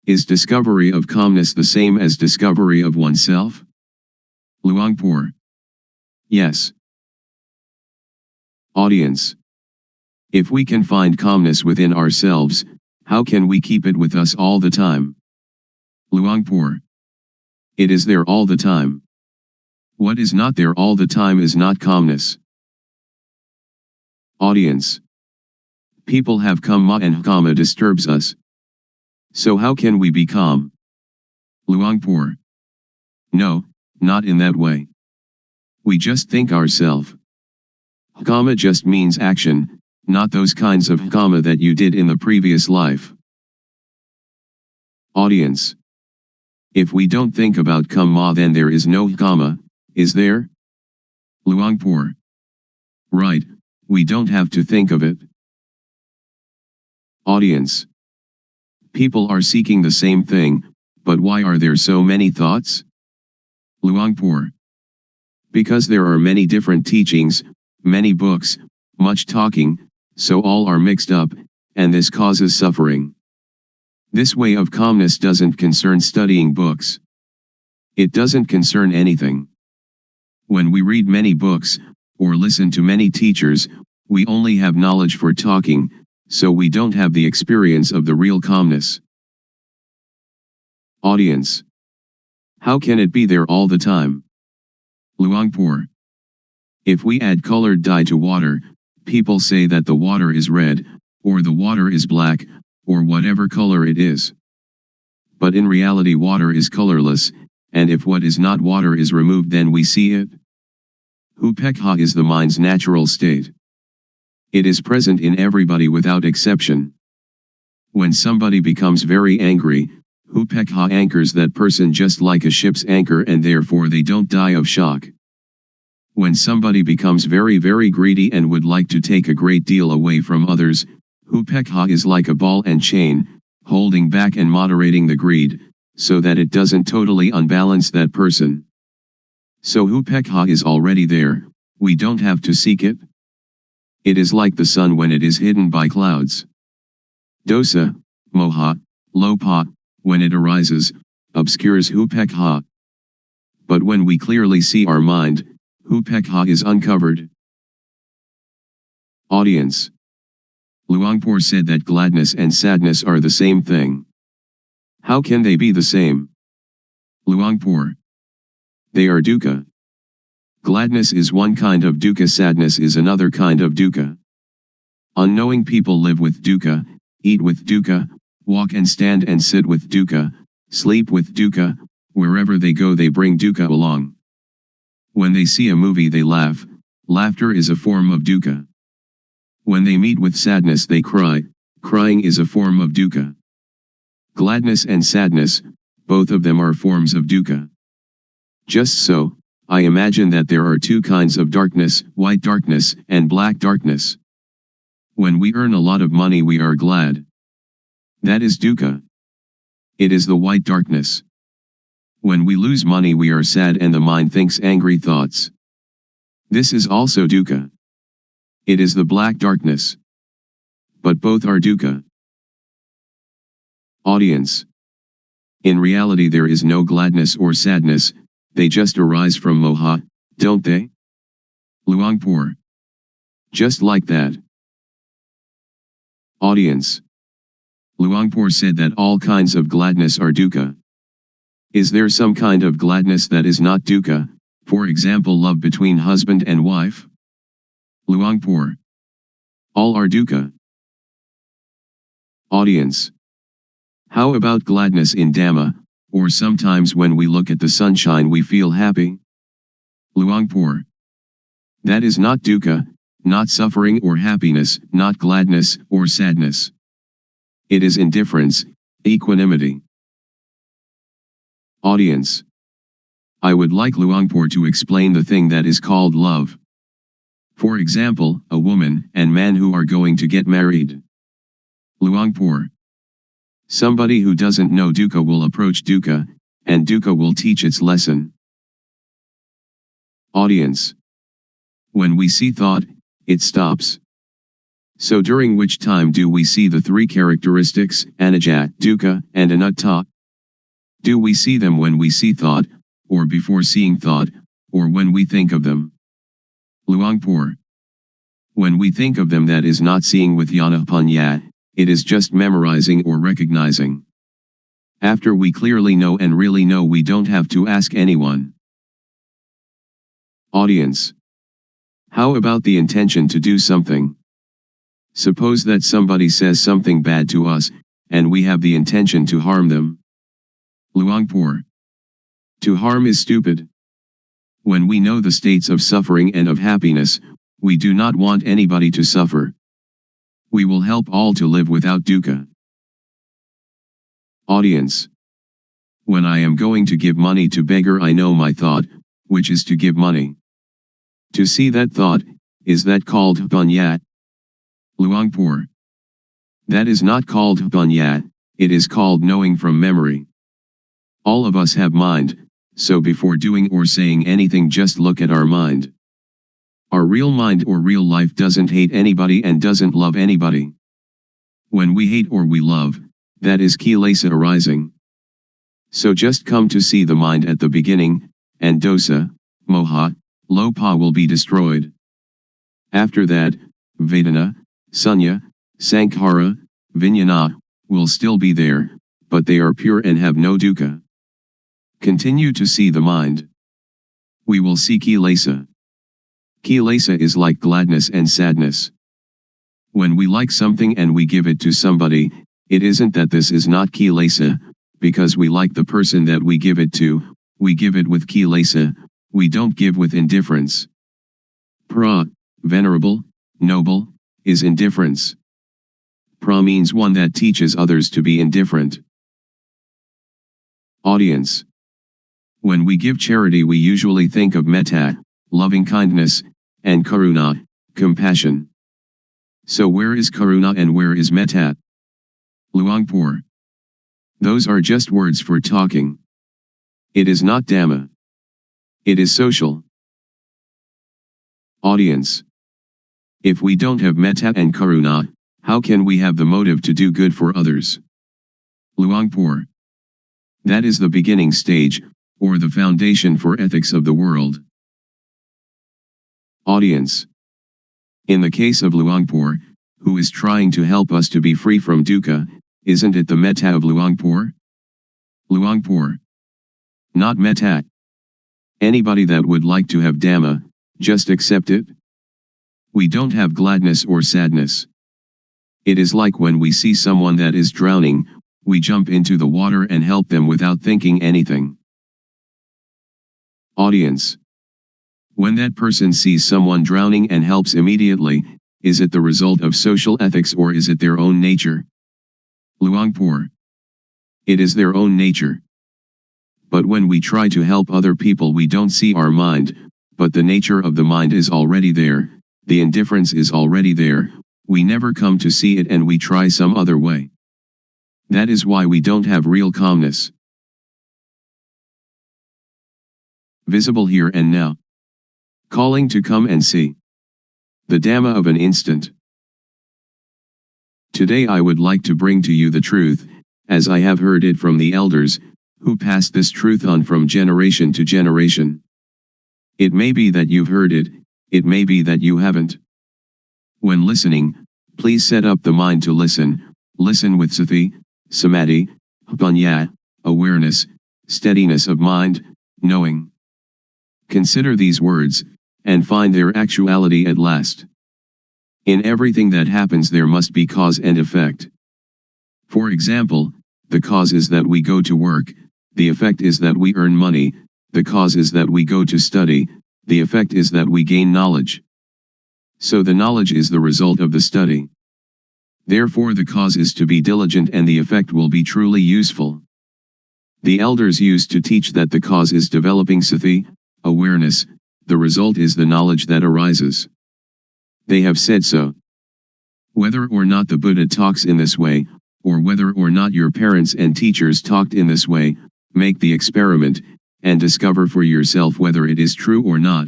Is discovery of calmness the same as discovery of oneself? Luangpor. Yes. Audience. If we can find calmness within ourselves, how can we keep it with us all the time? Luangpor. It is there all the time. What is not there all the time is not calmness. Audience. People have kamma and kamma disturbs us. So how can we be calm? Luangpor. No, not in that way. We just think ourselves. Kamma just means action, not those kinds of kamma that you did in the previous life. Audience. If we don't think about kamma then there is no kamma, is there? Luangpor. Right, we don't have to think of it. Audience. People are seeking the same thing, but why are there so many thoughts? Luangpor. Because there are many different teachings, many books, much talking, so all are mixed up, and this causes suffering. This way of calmness doesn't concern studying books. It doesn't concern anything. When we read many books, or listen to many teachers, we only have knowledge for talking, so we don't have the experience of the real calmness. Audience. How can it be there all the time? Luangpor. If we add colored dye to water, people say that the water is red, or the water is black, or whatever color it is. But in reality water is colorless, and if what is not water is removed then we see it. Upekha is the mind's natural state. It is present in everybody without exception. When somebody becomes very angry, upekha anchors that person just like a ship's anchor and therefore they don't die of shock. When somebody becomes very very greedy and would like to take a great deal away from others, upekha is like a ball and chain, holding back and moderating the greed, so that it doesn't totally unbalance that person. So upekha is already there, we don't have to seek it. It is like the sun when it is hidden by clouds. Dosa, moha, lopa, when it arises, obscures upekha. But when we clearly see our mind, upekha is uncovered. Audience. Luangpor said that gladness and sadness are the same thing. How can they be the same? Luangpor. They are dukkha. Gladness is one kind of dukkha, sadness is another kind of dukkha. Unknowing people live with dukkha, eat with dukkha, walk and stand and sit with dukkha, sleep with dukkha, wherever they go they bring dukkha along. When they see a movie they laugh, laughter is a form of dukkha. When they meet with sadness they cry, crying is a form of dukkha. Gladness and sadness, both of them are forms of dukkha. Just so, I imagine that there are two kinds of darkness, white darkness and black darkness. When we earn a lot of money we are glad. That is dukkha. It is the white darkness. When we lose money we are sad and the mind thinks angry thoughts. This is also dukkha. It is the black darkness. But both are dukkha. Audience. In reality there is no gladness or sadness, they just arise from moha, don't they? Luangpor. Just like that. Audience. Luangpor said that all kinds of gladness are dukkha. Is there some kind of gladness that is not dukkha, for example love between husband and wife? Luangpor. All are dukkha. Audience. How about gladness in Dhamma, or sometimes when we look at the sunshine we feel happy? Luangpor. That is not dukkha, not suffering or happiness, not gladness or sadness. It is indifference, equanimity. Audience. I would like Luangpor to explain the thing that is called love. For example, a woman and man who are going to get married. Luangpor. Somebody who doesn't know dukkha will approach dukkha, and dukkha will teach its lesson. Audience. When we see thought, it stops. So during which time do we see the three characteristics, anicca, dukkha, and anatta? Do we see them when we see thought, or before seeing thought, or when we think of them? Luangpor. When we think of them that is not seeing with jnana-panya, it is just memorizing or recognizing. After we clearly know and really know we don't have to ask anyone. Audience. How about the intention to do something? Suppose that somebody says something bad to us, and we have the intention to harm them. Luangpor. To harm is stupid. When we know the states of suffering and of happiness, we do not want anybody to suffer. We will help all to live without dukkha. Audience. When I am going to give money to beggar I know my thought, which is to give money. To see that thought, is that called panya? Luangpor. That is not called panya, it is called knowing from memory. All of us have mind, so before doing or saying anything just look at our mind. Our real mind or real life doesn't hate anybody and doesn't love anybody. When we hate or we love, that is kilesa arising. So just come to see the mind at the beginning, and dosa, moha, lopa will be destroyed. After that, vedana, sunya, sankhara, vijnana, will still be there, but they are pure and have no dukkha. Continue to see the mind. We will see kilesa. Kilesa is like gladness and sadness. When we like something and we give it to somebody, it isn't that this is not kilesa, because we like the person that we give it to, we give it with kilesa, we don't give with indifference. Pra, venerable, noble, is indifference. Pra means one that teaches others to be indifferent. Audience. When we give charity we usually think of metta, loving kindness, and karuna, compassion. So where is karuna and where is metta? Luangpor. Those are just words for talking. It is not Dhamma. It is social. Audience. If we don't have metta and karuna, how can we have the motive to do good for others? Luangpor. That is the beginning stage, or the foundation for ethics of the world. Audience. In the case of Luangpor, who is trying to help us to be free from dukkha, isn't it the metta of Luangpor? Luangpor. Not metta. Anybody that would like to have Dhamma, just accept it. We don't have gladness or sadness. It is like when we see someone that is drowning, we jump into the water and help them without thinking anything. Audience. When that person sees someone drowning and helps immediately, is it the result of social ethics or is it their own nature? Luangpor. It is their own nature. But when we try to help other people we don't see our mind, but the nature of the mind is already there, the indifference is already there, we never come to see it and we try some other way. That is why we don't have real calmness. Visible here and now. Calling to come and see. The Dhamma of an instant. Today I would like to bring to you the truth, as I have heard it from the elders, who passed this truth on from generation to generation. It may be that you've heard it, it may be that you haven't. When listening, please set up the mind to listen with sati, samadhi, panya, awareness, steadiness of mind, knowing. Consider these words, and find their actuality at last. In everything that happens there must be cause and effect. For example, the cause is that we go to work, the effect is that we earn money, the cause is that we go to study, the effect is that we gain knowledge. So the knowledge is the result of the study. Therefore the cause is to be diligent and the effect will be truly useful. The elders used to teach that the cause is developing sati, awareness, the result is the knowledge that arises. They have said so. Whether or not the Buddha talks in this way, or whether or not your parents and teachers talked in this way, make the experiment, and discover for yourself whether it is true or not.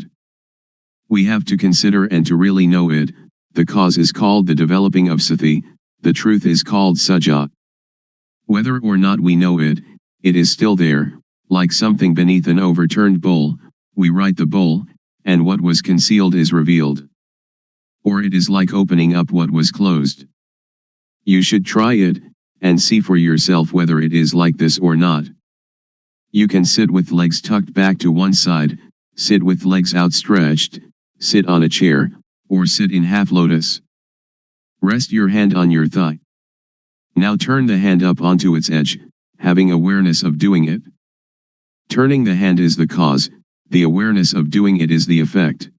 We have to consider and to really know it. The cause is called the developing of sati, the truth is called sajja. Whether or not we know it, it is still there, like something beneath an overturned bowl, we right the bowl, and what was concealed is revealed. Or it is like opening up what was closed. You should try it, and see for yourself whether it is like this or not. You can sit with legs tucked back to one side, sit with legs outstretched, sit on a chair, or sit in half lotus. Rest your hand on your thigh. Now turn the hand up onto its edge, having awareness of doing it. Turning the hand is the cause, the awareness of doing it is the effect.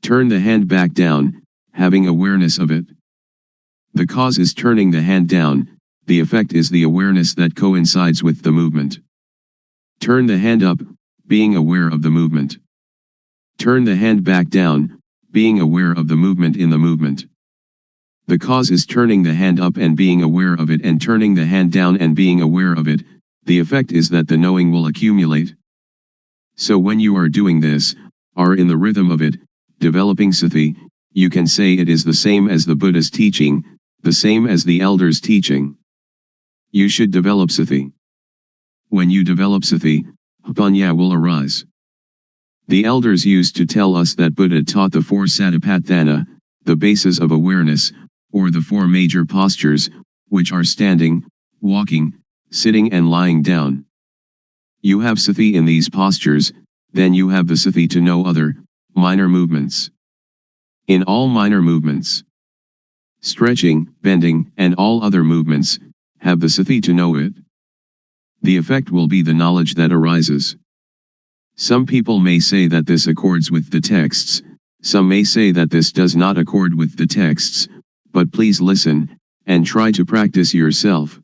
Turn the hand back down, having awareness of it. The cause is turning the hand down, the effect is the awareness that coincides with the movement. Turn the hand up, being aware of the movement. Turn the hand back down, being aware of the movement in the movement. The cause is turning the hand up and being aware of it and turning the hand down and being aware of it, the effect is that the knowing will accumulate. So when you are doing this, are in the rhythm of it, developing sati, you can say it is the same as the Buddha's teaching, the same as the elders' teaching. You should develop sati. When you develop sati, panya will arise. The elders used to tell us that Buddha taught the four satipatthana, the bases of awareness, or the four major postures, which are standing, walking, sitting and lying down. You have sati in these postures, then you have the sati to know other, minor movements. In all minor movements, stretching, bending, and all other movements, have the sati to know it. The effect will be the knowledge that arises. Some people may say that this accords with the texts, some may say that this does not accord with the texts, but please listen, and try to practice yourself.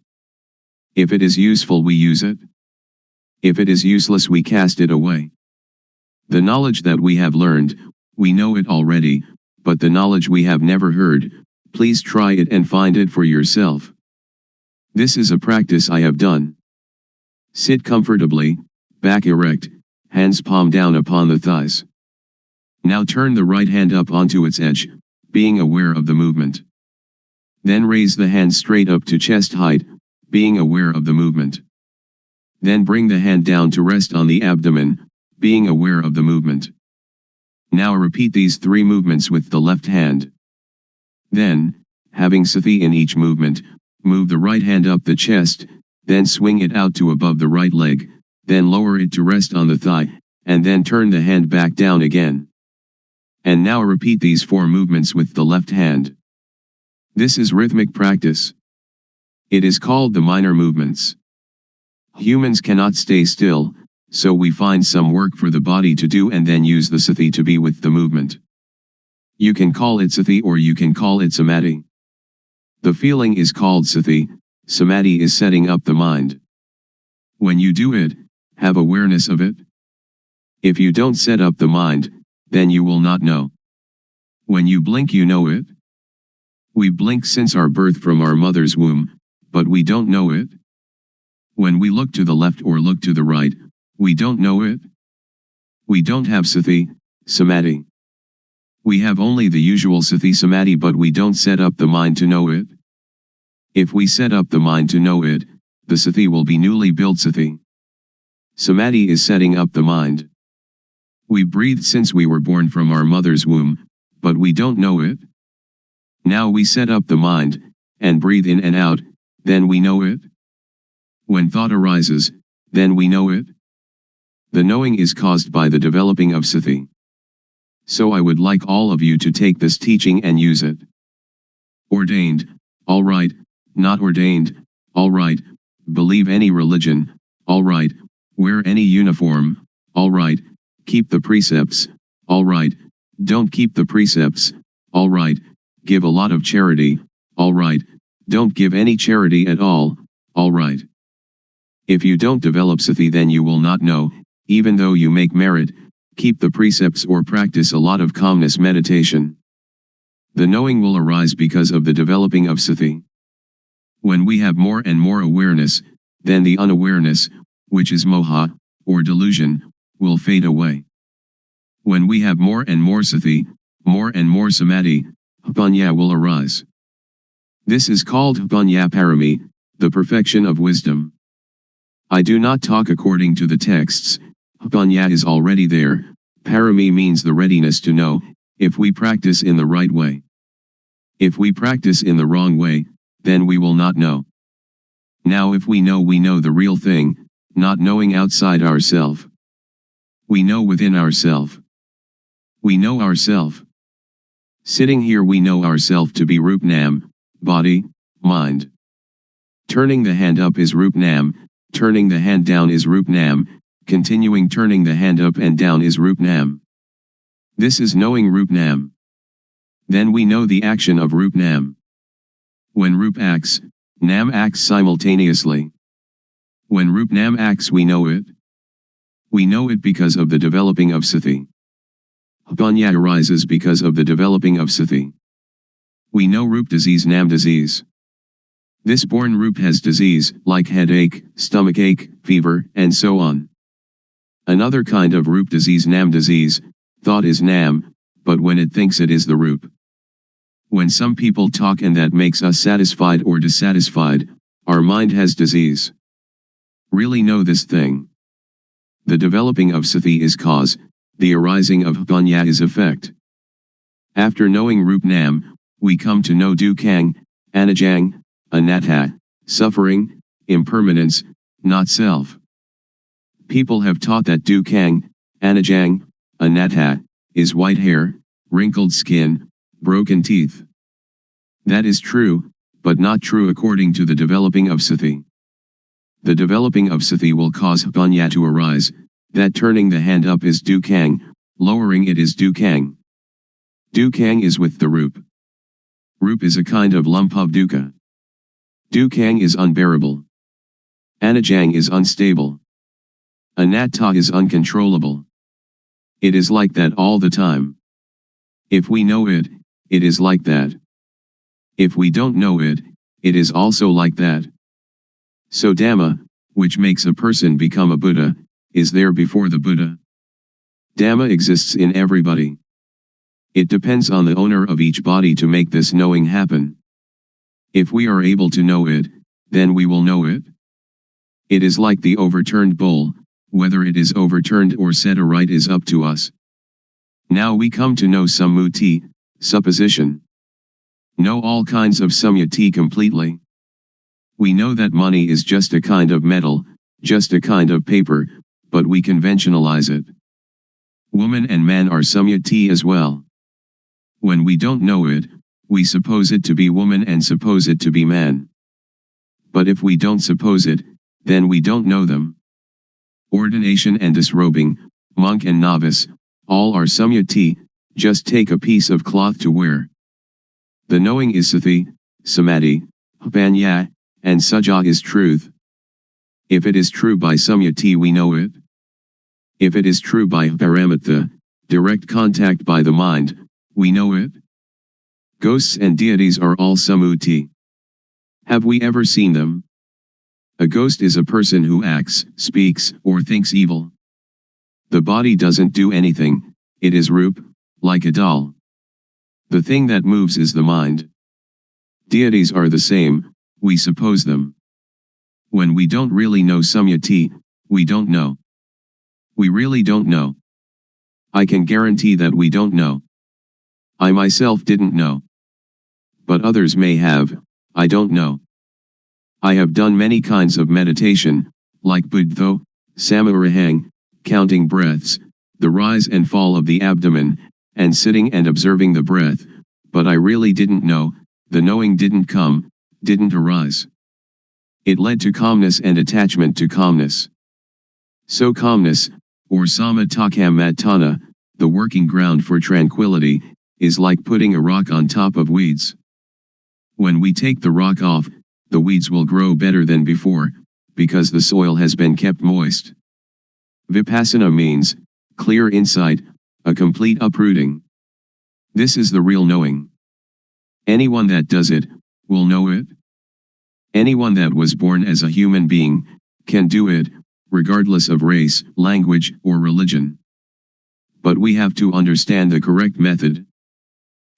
If it is useful we use it. If it is useless we cast it away. The knowledge that we have learned, we know it already, but the knowledge we have never heard, please try it and find it for yourself. This is a practice I have done. Sit comfortably, back erect, hands palm down upon the thighs. Now turn the right hand up onto its edge, being aware of the movement. Then raise the hand straight up to chest height, being aware of the movement. Then bring the hand down to rest on the abdomen, being aware of the movement. Now repeat these three movements with the left hand. Then, having sati in each movement, move the right hand up the chest, then swing it out to above the right leg, then lower it to rest on the thigh, and then turn the hand back down again. And now repeat these four movements with the left hand. This is rhythmic practice. It is called the minor movements. Humans cannot stay still, so we find some work for the body to do and then use the sati to be with the movement. You can call it sati or you can call it samadhi. The feeling is called sati, samadhi is setting up the mind. When you do it, have awareness of it. If you don't set up the mind, then you will not know. When you blink you know it. We blink since our birth from our mother's womb, but we don't know it. When we look to the left or look to the right, we don't know it. We don't have sati, samadhi. We have only the usual sati samadhi but we don't set up the mind to know it. If we set up the mind to know it, the sati will be newly built sati. Samadhi is setting up the mind. We breathe since we were born from our mother's womb, but we don't know it. Now we set up the mind, and breathe in and out, then we know it. When thought arises, then we know it. The knowing is caused by the developing of sati. So I would like all of you to take this teaching and use it. Ordained, all right. Not ordained, all right. Believe any religion, all right. Wear any uniform, all right. Keep the precepts, all right. Don't keep the precepts, all right. Give a lot of charity, all right. Don't give any charity at all right. If you don't develop sati, then you will not know, even though you make merit, keep the precepts or practice a lot of calmness meditation. The knowing will arise because of the developing of sati. When we have more and more awareness, then the unawareness, which is moha, or delusion, will fade away. When we have more and more sati, more and more samadhi, panya will arise. This is called panya parami, the perfection of wisdom. I do not talk according to the texts. Panya is already there. Parami means the readiness to know, if we practice in the right way. If we practice in the wrong way, then we will not know. Now if we know the real thing, not knowing outside ourself. We know within ourself. We know ourself. Sitting here we know ourself to be Rup Nam, body, mind. Turning the hand up is Rup Nam, turning the hand down is Rup Nam, continuing turning the hand up and down is Rup Nam. This is knowing Rup Nam. Then we know the action of Rup Nam. When Rup acts, Nam acts simultaneously. When Rup Nam acts we know it. We know it because of the developing of sati. Panya arises because of the developing of sati. We know Rup disease, Nam disease. This born Rup has disease, like headache, stomachache, fever, and so on. Another kind of Rup disease, Nam disease, thought is Nam, but when it thinks it is the Rup. When some people talk and that makes us satisfied or dissatisfied, our mind has disease. Really know this thing. The developing of sati is cause, the arising of panya is effect. After knowing Rup Nam, we come to know dukkang, anajang, anatta, suffering, impermanence, not self. People have taught that dukkang, anajang, anatta, is white hair, wrinkled skin, broken teeth. That is true, but not true according to the developing of sati. The developing of sati will cause panya to arise, that turning the hand up is dukkang, lowering it is dukkang. Dukkang is with the Rup. Rup is a kind of lump of dukkha. Dukkang is unbearable. Anajang is unstable. Anatta is uncontrollable. It is like that all the time. If we know it, it is like that. If we don't know it, it is also like that. So Dhamma, which makes a person become a Buddha, is there before the Buddha. Dhamma exists in everybody. It depends on the owner of each body to make this knowing happen. If we are able to know it, then we will know it. It is like the overturned bowl, whether it is overturned or set aright is up to us. Now we come to know sammuti, supposition. Know all kinds of samyati completely. We know that money is just a kind of metal, just a kind of paper, but we conventionalize it. Woman and man are samyati as well. When we don't know it, we suppose it to be woman and suppose it to be man. But if we don't suppose it, then we don't know them. Ordination and disrobing, monk and novice, all are samyati, just take a piece of cloth to wear. The knowing is sati, samadhi, panya, and sajja is truth. If it is true by samyati we know it. If it is true by paramatha, direct contact by the mind, we know it. Ghosts and deities are all sammuti. Have we ever seen them? A ghost is a person who acts, speaks, or thinks evil. The body doesn't do anything, it is Rup, like a doll. The thing that moves is the mind. Deities are the same, we suppose them. When we don't really know Samyati, we don't know. We really don't know. I can guarantee that we don't know. I myself didn't know. But others may have, I don't know. I have done many kinds of meditation, like Buddho, Samarahang, counting breaths, the rise and fall of the abdomen, and sitting and observing the breath, but I really didn't know, the knowing didn't come, didn't arise. It led to calmness and attachment to calmness. So calmness, or samatthana, the working ground for tranquility, is like putting a rock on top of weeds. When we take the rock off, the weeds will grow better than before, because the soil has been kept moist. Vipassana means clear insight, a complete uprooting. This is the real knowing. Anyone that does it, will know it. Anyone that was born as a human being, can do it, regardless of race, language, or religion. But we have to understand the correct method.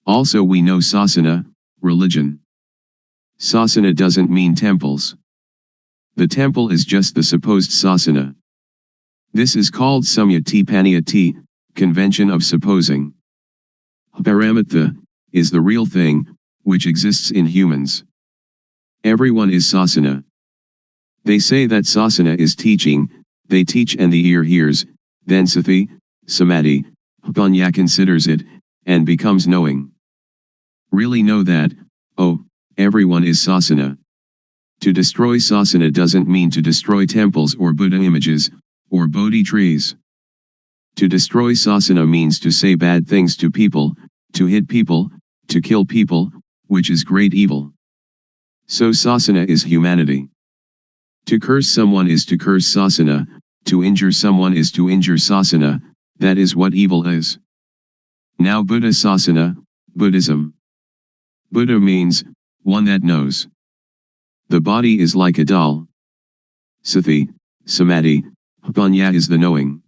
Also we know sasana, religion. Sasana doesn't mean temples. The temple is just the supposed sasana. This is called samyati paniyati, convention of supposing. Paramatha is the real thing, which exists in humans. Everyone is sasana. They say that sasana is teaching, they teach and the ear hears, then sati, samadhi, panya considers it, and becomes knowing. Really know that, oh, everyone is sasana. To destroy sasana doesn't mean to destroy temples or Buddha images, or Bodhi trees. To destroy sasana means to say bad things to people, to hit people, to kill people, which is great evil. So sasana is humanity. To curse someone is to curse sasana, to injure someone is to injure sasana, that is what evil is. Now Buddha sasana, Buddhism. Buddha means, one that knows. The body is like a doll. Sati, samadhi, panya is the knowing.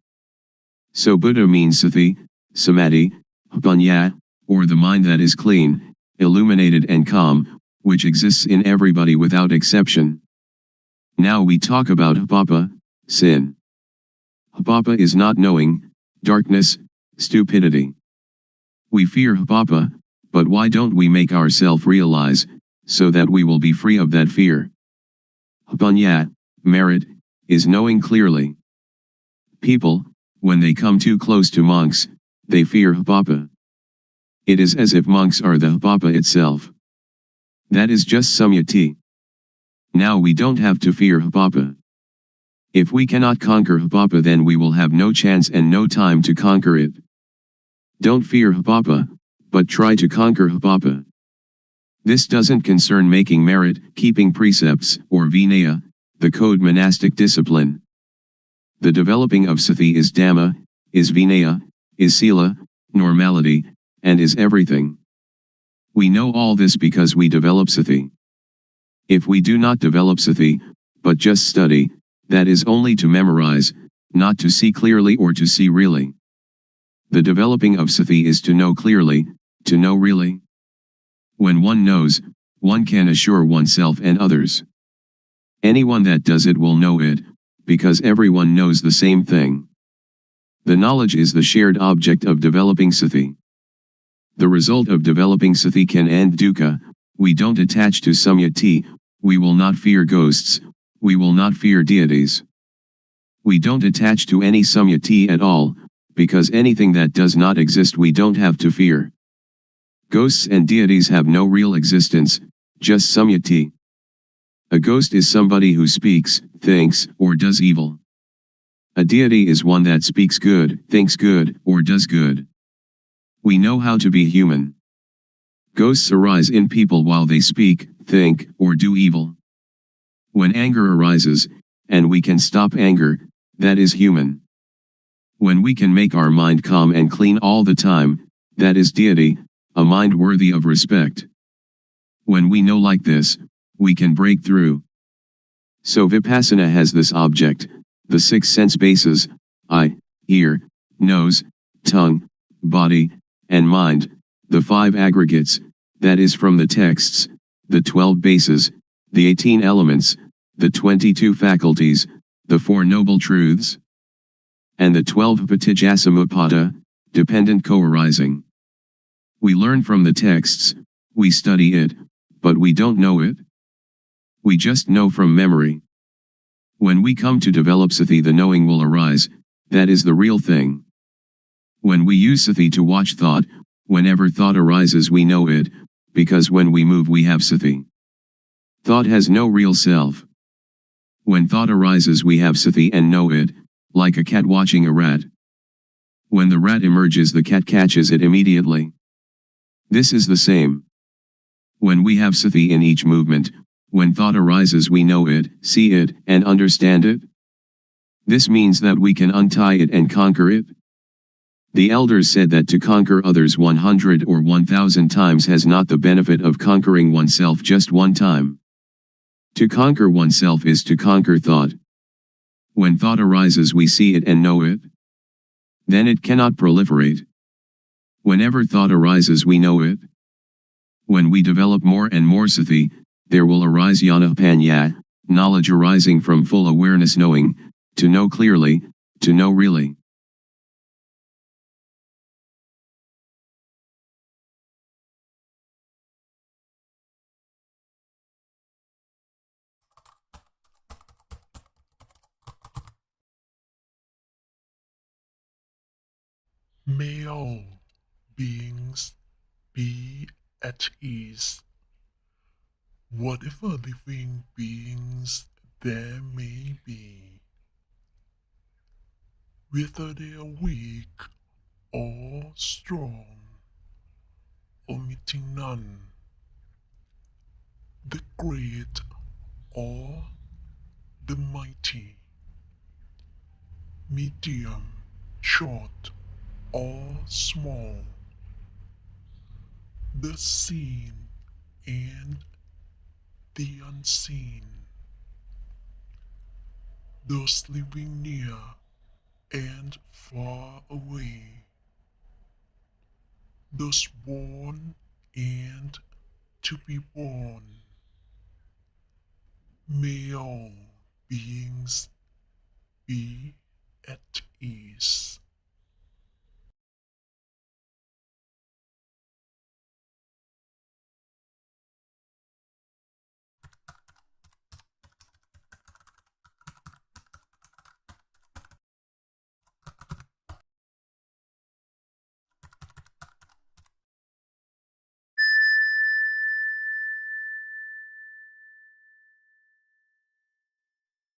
So Buddha means sati, samadhi, panya, or the mind that is clean, illuminated and calm, which exists in everybody without exception. Now we talk about papa, sin. Papa is not knowing, darkness, stupidity. We fear papa, but why don't we make ourselves realize, so that we will be free of that fear? Panya, merit, is knowing clearly. People, when they come too close to monks, they fear papa. It is as if monks are the papa itself. That is just samyati. Now we don't have to fear papa. If we cannot conquer papa, then we will have no chance and no time to conquer it. Don't fear papa, but try to conquer papa. This doesn't concern making merit, keeping precepts, or vinaya, the code monastic discipline. The developing of sati is dhamma, is vinaya, is sila, normality, and is everything. We know all this because we develop sati. If we do not develop sati, but just study, that is only to memorize, not to see clearly or to see really. The developing of sati is to know clearly, to know really. When one knows, one can assure oneself and others. Anyone that does it will know it, because everyone knows the same thing. The knowledge is the shared object of developing sati. The result of developing sati can end dukkha. We don't attach to samyati, we will not fear ghosts, we will not fear deities. We don't attach to any samyati at all, because anything that does not exist we don't have to fear. Ghosts and deities have no real existence, just samyati. A ghost is somebody who speaks, thinks, or does evil. A deity is one that speaks good, thinks good, or does good. We know how to be human. Ghosts arise in people while they speak, think, or do evil. When anger arises, and we can stop anger, that is human. When we can make our mind calm and clean all the time, that is deity, a mind worthy of respect. When we know like this, we can break through. So Vipassana has this object, the 6 sense bases, eye, ear, nose, tongue, body, and mind, the 5 aggregates, that is from the texts, the 12 bases, the 18 elements, the 22 faculties, the Four Noble Truths, and the 12 Patijjasamuppada, dependent co-arising. We learn from the texts, we study it, but we don't know it. We just know from memory. When we come to develop sati, the knowing will arise, that is the real thing. When we use sati to watch thought, whenever thought arises we know it, because when we move we have sati. Thought has no real self. When thought arises we have sati and know it, like a cat watching a rat. When the rat emerges the cat catches it immediately. This is the same. When we have sati in each movement, when thought arises we know it, see it, and understand it. This means that we can untie it and conquer it. The elders said that to conquer others 100 or 1000 times has not the benefit of conquering oneself just one time. To conquer oneself is to conquer thought. When thought arises we see it and know it. Then it cannot proliferate. Whenever thought arises we know it. When we develop more and more sati, there will arise jnana panya, knowledge arising from full awareness, knowing, to know clearly, to know really. May all beings be at ease. Whatever living beings there may be, whether they are weak or strong, omitting none, the great or the mighty, medium, short or small, the seen and the unseen, those living near and far away, those born and to be born. May all beings be at ease.